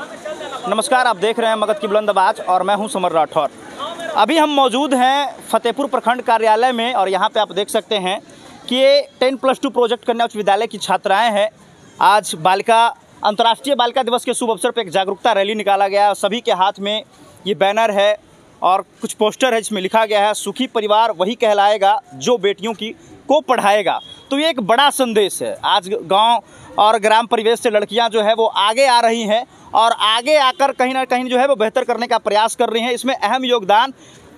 नमस्कार, आप देख रहे हैं मगध की बुलंद आवाज और मैं हूं समर राठौर। अभी हम मौजूद हैं फतेहपुर प्रखंड कार्यालय में और यहां पे आप देख सकते हैं कि ये 10+2 प्रोजेक्ट कन्या उच्च विद्यालय की छात्राएं हैं। आज अंतर्राष्ट्रीय बालिका दिवस के शुभ अवसर पर एक जागरूकता रैली निकाला गया है। सभी के हाथ में ये बैनर है और कुछ पोस्टर है जिसमें लिखा गया है, सुखी परिवार वही कहलाएगा जो बेटियों को पढ़ाएगा। तो ये एक बड़ा संदेश है। आज गांव और ग्राम परिवेश से लड़कियां जो है वो आगे आ रही हैं और आगे आकर कहीं ना कहीं जो है वो बेहतर करने का प्रयास कर रही हैं। इसमें अहम योगदान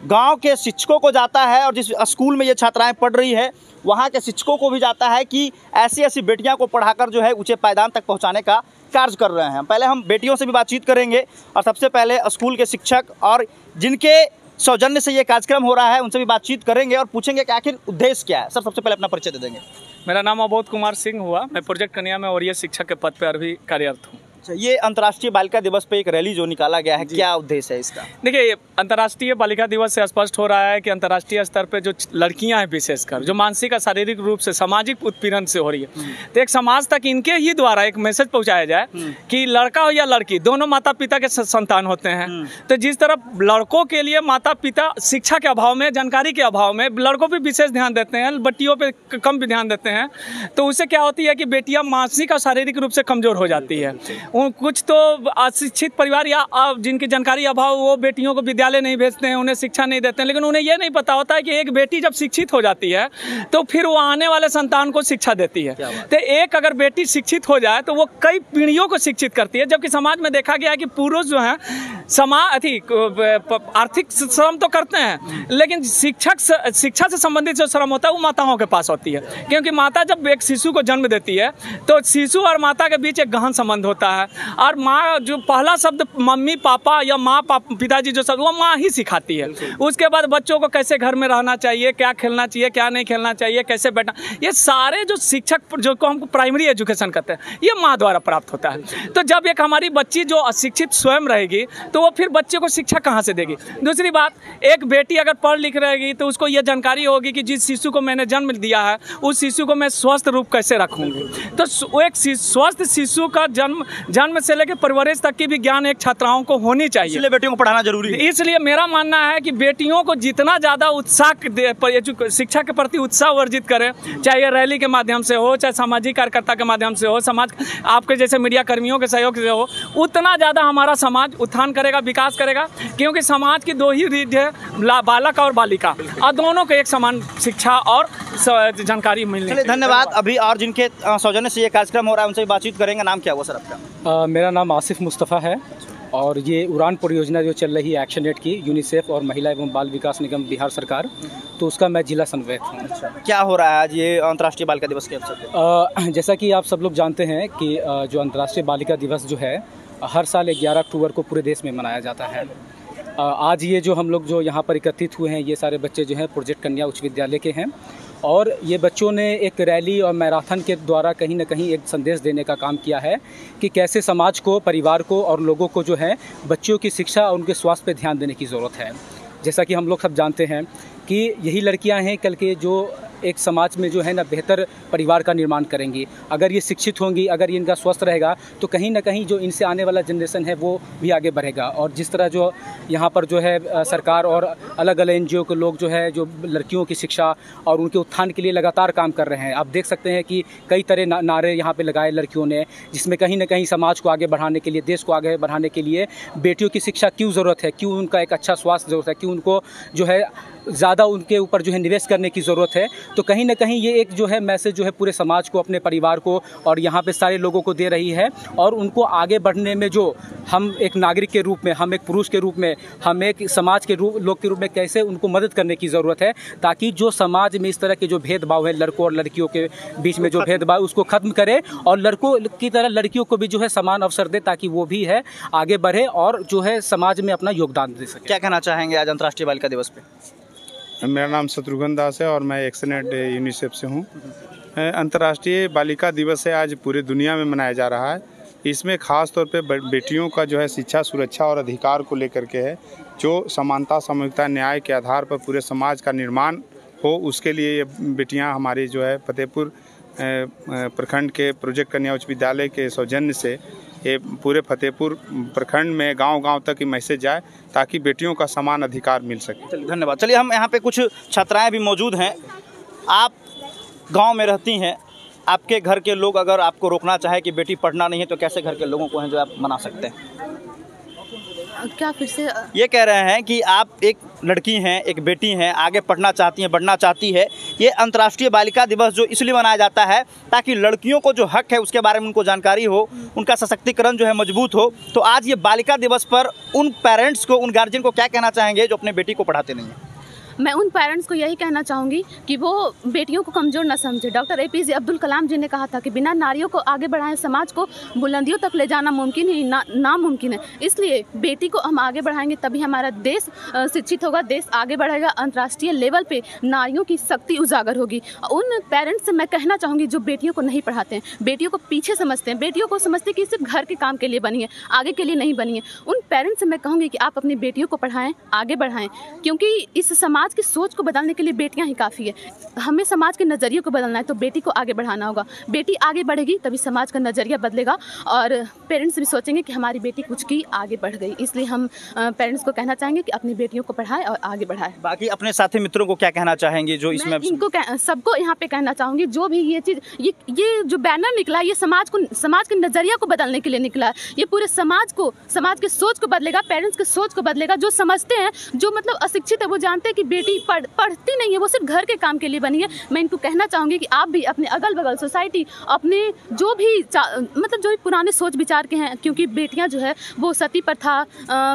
गांव के शिक्षकों को जाता है और जिस स्कूल में ये छात्राएं पढ़ रही है वहाँ के शिक्षकों को भी जाता है कि ऐसी ऐसी बेटियां को पढ़ाकर जो है ऊंचे पायदान तक पहुँचाने का कार्य कर रहे हैं। पहले हम बेटियों से भी बातचीत करेंगे और सबसे पहले स्कूल के शिक्षक और जिनके सौजन्य से ये कार्यक्रम हो रहा है उनसे भी बातचीत करेंगे और पूछेंगे कि आखिर उद्देश्य क्या है। सर, सबसे पहले अपना परिचय दे देंगे। मेरा नाम अबोध कुमार सिंह हुआ। मैं प्रोजेक्ट कन्या में वरीय शिक्षक के पद पर अभी कार्यरत हूँ। ये अंतर्राष्ट्रीय बालिका दिवस पे एक रैली जो निकाला गया है, क्या उद्देश्य है इसका? देखिए, अंतर्राष्ट्रीय बालिका दिवस से स्पष्ट हो रहा है कि अंतर्राष्ट्रीय स्तर पे जो लड़कियां हैं, विशेषकर जो मानसिक और शारीरिक रूप से सामाजिक उत्पीड़न से हो रही है, तो एक समाज तक इनके ही द्वारा एक मैसेज पहुंचाया जाए कि लड़का हो या लड़की दोनों माता पिता के संतान होते हैं। तो जिस तरह लड़कों के लिए माता पिता शिक्षा के अभाव में, जानकारी के अभाव में लड़कों पर विशेष ध्यान देते हैं, बेटियों पर कम भी ध्यान देते हैं, तो उससे क्या होती है कि बेटियाँ मानसिक और शारीरिक रूप से कमजोर हो जाती है। कुछ तो अशिक्षित परिवार या जिनकी जानकारी अभाव वो बेटियों को विद्यालय नहीं भेजते हैं, उन्हें शिक्षा नहीं देते हैं। लेकिन उन्हें ये नहीं पता होता है कि एक बेटी जब शिक्षित हो जाती है तो फिर वो आने वाले संतान को शिक्षा देती है। तो एक अगर बेटी शिक्षित हो जाए तो वो कई पीढ़ियों को शिक्षित करती है। जबकि समाज में देखा गया है कि पुरुष जो है आर्थिक श्रम तो करते हैं, लेकिन शिक्षा से संबंधित जो श्रम होता है वो माताओं के पास होती है। क्योंकि माता जब एक शिशु को जन्म देती है तो शिशु और माता के बीच एक गहन संबंध होता है और माँ जो पहला शब्द मम्मी पापा या माँ पिताजी जो शब्द वो माँ ही सिखाती है। उसके बाद बच्चों को कैसे घर में रहना चाहिए, क्या खेलना चाहिए, क्या नहीं खेलना चाहिए, कैसे बैठना, ये सारे जो शिक्षक जो को हमको प्राइमरी एजुकेशन कहते हैं ये माँ द्वारा प्राप्त होता है। तो जब एक हमारी बच्ची जो अशिक्षित स्वयं रहेगी तो वो फिर बच्चे को शिक्षा कहाँ से देगी? दूसरी बात, एक बेटी अगर पढ़ लिख रहेगी तो उसको ये जानकारी होगी कि जिस शिशु को मैंने जन्म दिया है उस शिशु को मैं स्वस्थ रूप कैसे रखूँगी। तो एक स्वस्थ शिशु का जन्म से लेकर परवरिश तक की भी ज्ञान एक छात्राओं को होनी चाहिए। इसलिए बेटियों को पढ़ाना जरूरी है। इसलिए मेरा मानना है कि बेटियों को जितना ज़्यादा शिक्षा के प्रति उत्साह वर्जित करें, चाहे ये रैली के माध्यम से हो, चाहे सामाजिक कार्यकर्ता के माध्यम से हो, समाज आपके जैसे मीडिया कर्मियों के सहयोग से हो, उतना ज़्यादा हमारा समाज उत्थान करेगा, विकास करेगा। क्योंकि समाज की दो ही रीढ़ है, बालक और बालिका, और दोनों को एक समान शिक्षा और जानकारी मिलनी। धन्यवाद। अभी और जिनके सौजन्य से ये कार्यक्रम हो रहा है उनसे बातचीत करेंगे। नाम क्या हुआ सर आपका? मेरा नाम आसिफ मुस्तफ़ा है और ये उड़ान परियोजना जो चल रही है एक्शन एड की, यूनिसेफ और महिला एवं बाल विकास निगम बिहार सरकार, तो उसका मैं जिला समन्वयक हूँ। क्या हो रहा है आज ये अंतर्राष्ट्रीय बालिका दिवस के अवसर पर? जैसा कि आप सब लोग जानते हैं कि जो अंतर्राष्ट्रीय बालिका दिवस जो है हर साल 11 अक्टूबर को पूरे देश में मनाया जाता है। आज ये जो हम लोग जो यहाँ पर एकत्रित हुए हैं ये सारे बच्चे जो हैं प्रोजेक्ट कन्या उच्च विद्यालय के हैं और ये बच्चों ने एक रैली और मैराथन के द्वारा कहीं ना कहीं एक संदेश देने का काम किया है कि कैसे समाज को, परिवार को और लोगों को जो है बच्चों की शिक्षा और उनके स्वास्थ्य पर ध्यान देने की ज़रूरत है। जैसा कि हम लोग सब जानते हैं कि यही लड़कियां हैं कल के जो एक समाज में जो है ना बेहतर परिवार का निर्माण करेंगी। अगर ये शिक्षित होंगी, अगर ये इनका स्वस्थ रहेगा तो कहीं ना कहीं जो इनसे आने वाला जनरेशन है वो भी आगे बढ़ेगा। और जिस तरह जो यहाँ पर जो है सरकार और अलग अलग NGO के लोग जो है जो लड़कियों की शिक्षा और उनके उत्थान के लिए लगातार काम कर रहे हैं। आप देख सकते हैं कि कई तरह नारे यहाँ पे लगाए लड़कियों ने, जिसमें कहीं ना कहीं समाज को आगे बढ़ाने के लिए, देश को आगे बढ़ाने के लिए बेटियों की शिक्षा क्यों ज़रूरत है, क्यों उनका एक अच्छा स्वास्थ्य ज़रूरत है, क्यों उनको जो है ज़्यादा उनके ऊपर जो है निवेश करने की ज़रूरत है। तो कहीं ना कहीं ये एक जो है मैसेज जो है पूरे समाज को, अपने परिवार को और यहाँ पे सारे लोगों को दे रही है। और उनको आगे बढ़ने में जो हम एक नागरिक के रूप में, हम एक पुरुष के रूप में, हम एक समाज के लोग के रूप में कैसे उनको मदद करने की ज़रूरत है, ताकि जो समाज में इस तरह के जो भेदभाव है लड़कों और लड़कियों के बीच में जो भेदभाव उसको ख़त्म करे और लड़कों की तरह लड़कियों को भी जो है समान अवसर दे, ताकि वो भी है आगे बढ़े और जो है समाज में अपना योगदान दे सके। क्या कहना चाहेंगे आज अंतर्राष्ट्रीय बालिका दिवस पे? मेरा नाम शत्रुघ्न दास है और मैं एक्शन एड यूनिसेफ से हूँ। अंतर्राष्ट्रीय बालिका दिवस है आज पूरी दुनिया में मनाया जा रहा है। इसमें ख़ास तौर पे बेटियों का जो है शिक्षा, सुरक्षा और अधिकार को लेकर के है, जो समानता, सामूहिकता, न्याय के आधार पर पूरे समाज का निर्माण हो, उसके लिए ये बेटियां हमारी जो है फतेहपुर प्रखंड के प्रोजेक्ट कन्या उच्च विद्यालय के सौजन्य से ये पूरे फतेहपुर प्रखंड में गांव-गांव तक ये मैसेज जाए ताकि बेटियों का समान अधिकार मिल सके। चलिए धन्यवाद। चलिए हम यहाँ पे कुछ छात्राएं भी मौजूद हैं। आप गांव में रहती हैं, आपके घर के लोग अगर आपको रोकना चाहे कि बेटी पढ़ना नहीं है तो कैसे घर के लोगों को हैं जो आप मना सकते हैं? क्या फिर से ये कह रहे हैं कि आप एक लड़की हैं, एक बेटी हैं, आगे पढ़ना चाहती हैं, बढ़ना चाहती है। ये अंतर्राष्ट्रीय बालिका दिवस जो इसलिए मनाया जाता है ताकि लड़कियों को जो हक है उसके बारे में उनको जानकारी हो, उनका सशक्तिकरण जो है मजबूत हो। तो आज ये बालिका दिवस पर उन पेरेंट्स को, उन गार्जियन को क्या कहना चाहेंगे जो अपने बेटी को पढ़ाते नहीं हैं? मैं उन पेरेंट्स को यही कहना चाहूँगी कि वो बेटियों को कमज़ोर न समझे। डॉक्टर APJ अब्दुल कलाम जी ने कहा था कि बिना नारियों को आगे बढ़ाएं समाज को बुलंदियों तक ले जाना मुमकिन ही नामुमकिन है। इसलिए बेटी को हम आगे बढ़ाएंगे तभी हमारा देश शिक्षित होगा, देश आगे बढ़ेगा, अंतर्राष्ट्रीय लेवल पे नारियों की शक्ति उजागर होगी। उन पेरेंट्स से मैं कहना चाहूँगी जो बेटियों को नहीं पढ़ाते हैं, बेटियों को पीछे समझते हैं, बेटियों को समझते हैं कि सिर्फ घर के काम के लिए बनी है, आगे के लिए नहीं बनी है। उन पेरेंट्स से मैं कहूँगी कि आप अपनी बेटियों को पढ़ाएँ, आगे बढ़ाएँ, क्योंकि इस समाज की सोच को बदलने के लिए बेटियां ही काफ़ी है। हमें समाज के नज़रिए को बदलना है तो बेटी को आगे बढ़ाना होगा। बेटी आगे बढ़ेगी तभी समाज का नज़रिया बदलेगा और पेरेंट्स भी सोचेंगे कि हमारी बेटी कुछ की आगे बढ़ गई। इसलिए हम पेरेंट्स को कहना चाहेंगे कि अपनी बेटियों को पढ़ाएं और आगे बढ़ाएं। बाकी अपने साथी मित्रों को क्या कहना चाहेंगे जो इसमें? इनको सबको यहाँ पे कहना चाहूँगी जो भी ये चीज़ ये जो बैनर निकला है ये समाज के नज़रिया को बदलने के लिए निकला है। ये पूरे समाज के सोच को बदलेगा, पेरेंट्स के सोच को बदलेगा। जो समझते हैं, जो मतलब अशिक्षित है, वो जानते हैं कि बेटी पढ़ती नहीं है, वो सिर्फ घर के काम के लिए बनी है। मैं इनको कहना चाहूँगी कि आप भी अपने अगल बगल सोसाइटी, अपने जो भी पुराने सोच विचार के हैं, क्योंकि बेटियां जो है वो सती प्रथा,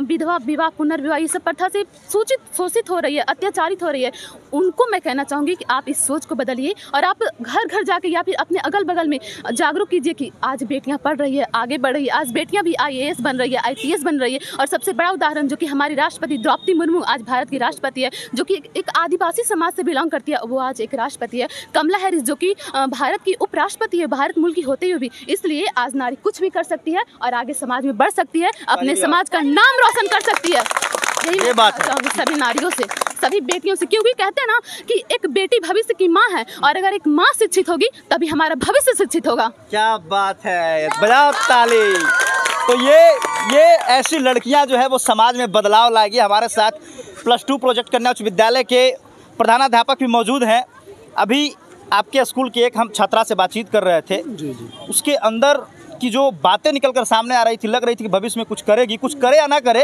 विधवा विवाह, पुनर्विवाह, ये सब प्रथा से शोषित हो रही है, अत्याचारित हो रही है। उनको मैं कहना चाहूँगी कि आप इस सोच को बदलिए और आप घर घर जाके या फिर अपने अगल बगल में जागरूक कीजिए कि आज बेटियाँ पढ़ रही है, आगे बढ़ रही है, आज बेटियाँ भी IAS बन रही है, IPS बन रही है। और सबसे बड़ा उदाहरण जो कि हमारी राष्ट्रपति द्रौपदी मुर्मू आज भारत की राष्ट्रपति है, जो कि एक आदिवासी समाज से बिलोंग करती है, वो आज एक राष्ट्रपति है। कमला हैरिस जो कि भारत की उपराष्ट्रपति है, भारत मुल्क की होते हुए भी। इसलिए आज नारी कुछ भी कर सकती है और आगे समाज में बढ़ सकती है, अपने समाज का नाम रोशन कर सकती है। यही बात है सभी नारियों से, सभी बेटियों से, क्योंकि कहते हैं ना कि एक बेटी भविष्य की माँ है और अगर एक माँ शिक्षित होगी तभी हमारा भविष्य शिक्षित होगा। क्या बात है, बजाओ ताली। तो ये ऐसी लड़कियां जो है वो समाज में बदलाव लाएगी। हमारे साथ +2 प्रोजेक्ट कन्या उच्च विद्यालय के प्रधानाध्यापक भी मौजूद हैं। अभी आपके स्कूल की एक हम छात्रा से बातचीत कर रहे थे, उसके अंदर की जो बातें निकलकर सामने आ रही थी, लग रही थी कि भविष्य में कुछ करेगी, कुछ करे या ना करे,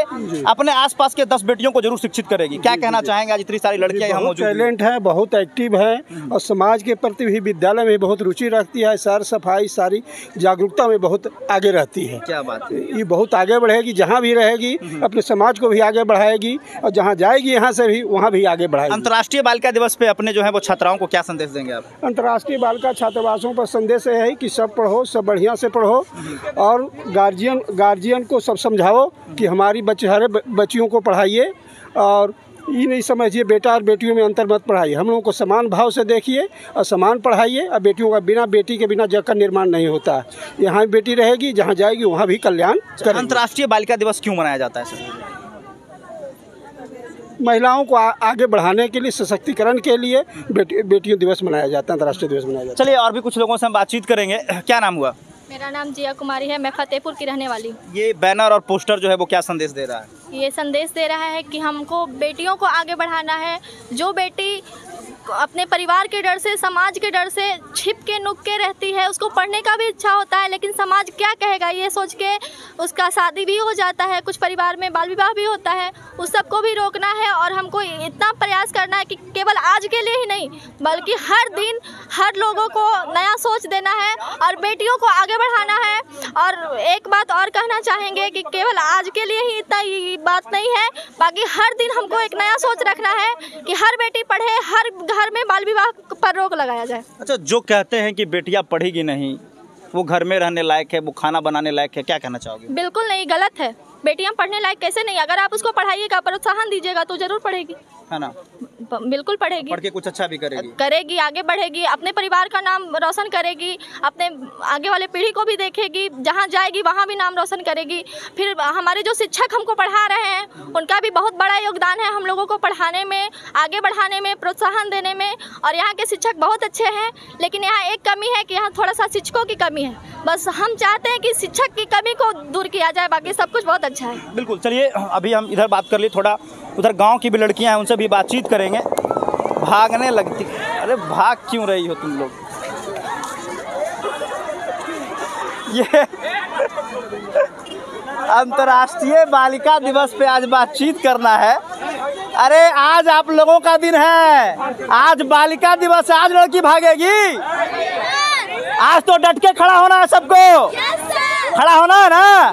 अपने आसपास के 10 बेटियों को जरूर शिक्षित करेगी। क्या कहना चाहेंगे? आज इतनी सारी लड़कियां यहाँ मौजूद हैं, टैलेंट है, बहुत एक्टिव है और समाज के प्रति भी विद्यालय में बहुत रुचि रखती है, सर सफाई सारी जागरूकता में बहुत आगे रहती है। क्या बात है, ये बहुत आगे बढ़ेगी, जहाँ भी रहेगी अपने समाज को भी आगे बढ़ाएगी और जहाँ जाएगी यहाँ से भी वहाँ भी आगे बढ़ाएगी। अंतर्राष्ट्रीय बालिका दिवस पे अपने जो है वो छात्राओं को क्या संदेश देंगे आप? अंतर्राष्ट्रीय बालिका छात्रावासों पर संदेश है कि सब पढ़ो, सब बढ़िया से पढ़ो और गार्जियन को सब समझाओ कि हमारी बच्चियों को पढ़ाइए और ये नहीं समझिए बेटा और बेटियों में अंतर मत पढ़ाइए। हम लोगों को समान भाव से देखिए और समान पढ़ाइए। और बेटियों का बिना बेटी के बिना जग का निर्माण नहीं होता है। यहाँ बेटी रहेगी, जहाँ जाएगी वहाँ भी कल्याण करेगी। अंतर्राष्ट्रीय बालिका दिवस क्यों मनाया जाता है सर? महिलाओं को आगे बढ़ाने के लिए, सशक्तिकरण के लिए बेटियों दिवस मनाया जाता है, अंतर्राष्ट्रीय दिवस मनाया जाता है। चलिए और भी कुछ लोगों से हम बातचीत करेंगे। क्या नाम हुआ? मेरा नाम जिया कुमारी है, मैं फतेहपुर की रहने वाली। ये बैनर और पोस्टर जो है वो क्या संदेश दे रहा है? ये संदेश दे रहा है कि हमको बेटियों को आगे बढ़ाना है। जो बेटी अपने परिवार के डर से, समाज के डर से छिप के नुक के रहती है, उसको पढ़ने का भी इच्छा होता है लेकिन समाज क्या कहेगा ये सोच के उसका शादी भी हो जाता है, कुछ परिवार में बाल विवाह भी होता है। उस सबको भी रोकना है और हमको इतना प्रयास करना है कि केवल आज के लिए ही नहीं बल्कि हर दिन हर लोगों को नया सोच देना है और बेटियों को आगे बढ़ाना है। और एक बात और कहना चाहेंगे कि केवल आज के लिए ही इतना ही बात नहीं है, बाकी हर दिन हमको एक नया सोच रखना है कि हर बेटी पढ़े, हर घर में बाल विवाह पर रोक लगाया जाए। अच्छा, जो कहते हैं कि बेटियां पढ़ेगी नहीं, वो घर में रहने लायक है, वो खाना बनाने लायक है, क्या कहना चाहोगे? बिल्कुल नहीं, गलत है। बेटियां पढ़ने लायक कैसे नहीं? अगर आप उसको पढ़ाइएगा, प्रोत्साहन दीजिएगा तो जरूर पढ़ेगी। है ना? बिल्कुल पढ़ेगी, पढ़ के कुछ अच्छा भी करेगी, आगे बढ़ेगी, अपने परिवार का नाम रोशन करेगी, अपने आगे वाले पीढ़ी को भी देखेगी, जहाँ जाएगी वहाँ भी नाम रोशन करेगी। फिर हमारे जो शिक्षक हमको पढ़ा रहे हैं उनका भी बहुत बड़ा योगदान है हम लोगों को पढ़ाने में, आगे बढ़ाने में, प्रोत्साहन देने में। और यहाँ के शिक्षक बहुत अच्छे हैं, लेकिन यहाँ एक कमी है कि यहाँ थोड़ा सा शिक्षकों की कमी है। बस हम चाहते हैं कि शिक्षक की कमी को दूर किया जाए, बाकी सब कुछ बहुत अच्छा है। बिल्कुल, चलिए अभी हम इधर बात कर लिए, थोड़ा उधर गांव की भी लड़कियां हैं उनसे भी बातचीत करेंगे। भागने लगती, अरे भाग क्यों रही हो तुम लोग? ये अंतर्राष्ट्रीय बालिका दिवस पे आज बातचीत करना है। अरे आज आप लोगों का दिन है, आज बालिका दिवस है, आज लड़की भागेगी? आज तो डट के खड़ा होना है सबको, खड़ा होना है ना,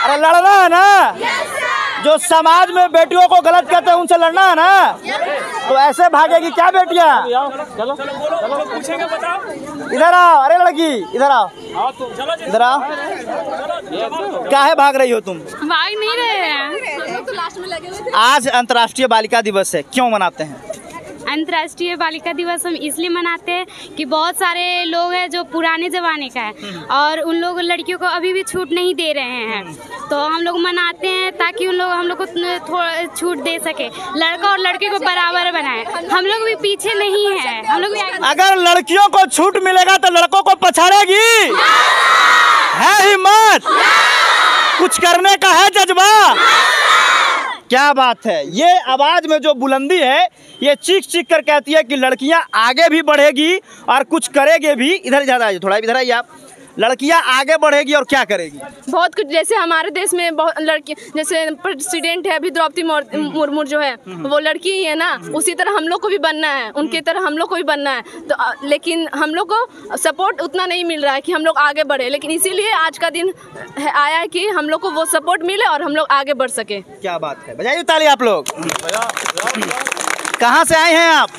अरे लड़ना है ना। जो समाज में बेटियों को गलत कहते हैं उनसे लड़ना है ना, तो ऐसे भागेगी क्या बेटियां? इधर आओ, अरे लड़की इधर आओ, इधर आओ। काहे भाग रही हो तुम? भाग नहीं रहे हैं। आज अंतर्राष्ट्रीय बालिका दिवस है, क्यों मनाते हैं? अंतर्राष्ट्रीय बालिका दिवस हम इसलिए मनाते हैं कि बहुत सारे लोग हैं जो पुराने ज़माने का है और उन लोग लड़कियों को अभी भी छूट नहीं दे रहे हैं, तो हम लोग मनाते हैं ताकि हम लोग को थोड़ा छूट दे सके, लड़का और लड़की को बराबर बनाए। हम लोग भी पीछे नहीं हैं, हम लोग भी। अगर लड़कियों को छूट मिलेगा तो लड़कों को पछाड़ेगी? है हिम्मत? कुछ करने का है जज्बा? क्या बात है, ये आवाज में जो बुलंदी है, ये चीख चीख कर कहती है कि लड़कियां आगे भी बढ़ेगी और कुछ करेगी भी। इधर ज़्यादा आइए, थोड़ा इधर आइए आप। लड़कियां आगे बढ़ेगी और क्या करेगी? बहुत कुछ, जैसे हमारे देश में बहुत लड़की, जैसे प्रेसिडेंट है अभी द्रौपदी मुर्मू जो है वो लड़की ही है ना, उसी तरह हम लोग को भी बनना है, उनके तरह हम लोग को भी बनना है। तो लेकिन हम लोग को सपोर्ट उतना नहीं मिल रहा है कि हम लोग आगे बढ़े, लेकिन इसीलिए आज का दिन आया है कि हम लोग को वो सपोर्ट मिले और हम लोग आगे बढ़ सके। क्या बात है, बजाइए ताली आप लोग। कहाँ से आए हैं आप?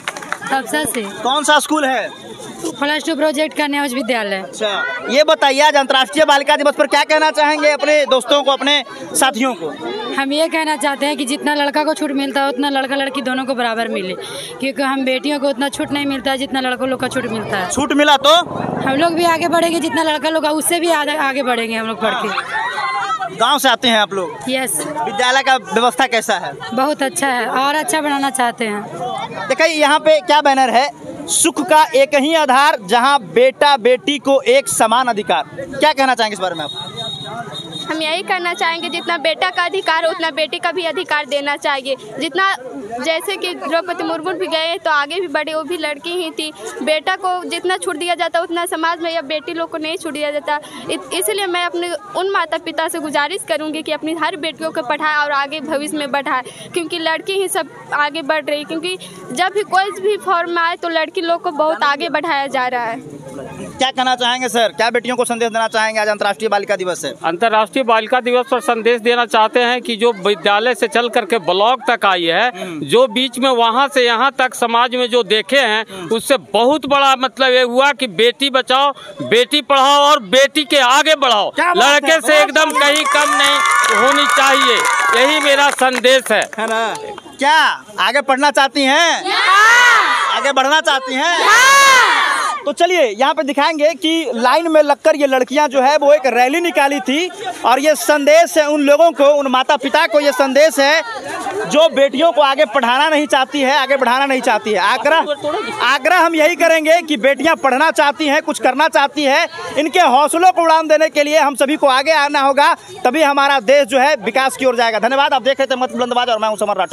कब्जा से। कौन सा स्कूल है? +2 प्रोजेक्ट कन्या उच्च विद्यालय। अच्छा, ये बताइए आज अंतर्राष्ट्रीय बालिका दिवस पर क्या कहना चाहेंगे अपने दोस्तों को, अपने साथियों को? हम ये कहना चाहते हैं कि जितना लड़का को छूट मिलता है उतना लड़का लड़की दोनों को बराबर मिले, क्योंकि हम बेटियों को उतना छूट नहीं मिलता है जितना लड़कों लोग का छूट मिलता है। छूट मिला तो हम लोग भी आगे बढ़ेंगे, जितना लड़का लोग उससे भी आगे बढ़ेंगे हम लोग पढ़ के। गांव से आते हैं आप लोग? यस। विद्यालय का व्यवस्था कैसा है? बहुत अच्छा है और अच्छा बनाना चाहते हैं। देखिए यहाँ पे क्या बैनर है, सुख का एक ही आधार, जहां बेटा बेटी को एक समान अधिकार। क्या कहना चाहेंगे इस बारे में आप? हम यही करना चाहेंगे, जितना बेटा का अधिकार उतना बेटी का भी अधिकार देना चाहिए। जितना जैसे कि द्रौपदी मुर्मू भी गए तो आगे भी बढ़े, वो भी लड़की ही थी। बेटा को जितना छूट दिया जाता उतना समाज में या बेटी लोग को नहीं छूट दिया जाता। इसलिए मैं अपने उन माता पिता से गुजारिश करूंगी कि अपनी हर बेटियों को पढ़ाए और आगे भविष्य में बढ़ाए, क्योंकि लड़की ही सब आगे बढ़ रही। क्योंकि जब भी कोई भी फॉर्म आए तो लड़की लोग को बहुत आगे बढ़ाया जा रहा है। क्या कहना चाहेंगे सर, क्या बेटियों को संदेश देना चाहेंगे? आज अंतर्राष्ट्रीय बालिका दिवस है। अंतर्राष्ट्रीय बालिका दिवस पर संदेश देना चाहते हैं कि जो विद्यालय से चल करके ब्लॉक तक आई है, जो बीच में वहां से यहाँ तक समाज में जो देखे हैं, उससे बहुत बड़ा मतलब ये हुआ कि बेटी बचाओ, बेटी पढ़ाओ और बेटी के आगे बढ़ाओ। लड़के से एकदम कहीं कम नहीं होनी चाहिए, यही मेरा संदेश है ना? क्या आगे पढ़ना चाहती हैं? आगे बढ़ना चाहती हैं? तो चलिए यहाँ पे दिखाएंगे कि लाइन में लगकर ये लड़कियां जो है वो एक रैली निकाली थी और ये संदेश है उन लोगों को, उन माता पिता को ये संदेश है जो बेटियों को आगे पढ़ाना नहीं चाहती है, आगे बढ़ाना नहीं चाहती है। आग्रह हम यही करेंगे कि बेटियां पढ़ना चाहती हैं, कुछ करना चाहती है, इनके हौसलों को उड़ान देने के लिए हम सभी को आगे आना होगा, तभी हमारा देश जो है विकास की ओर जाएगा। धन्यवाद। आप देख रहे थे मत बुलंदबाज और मैं हूं समर राठौर।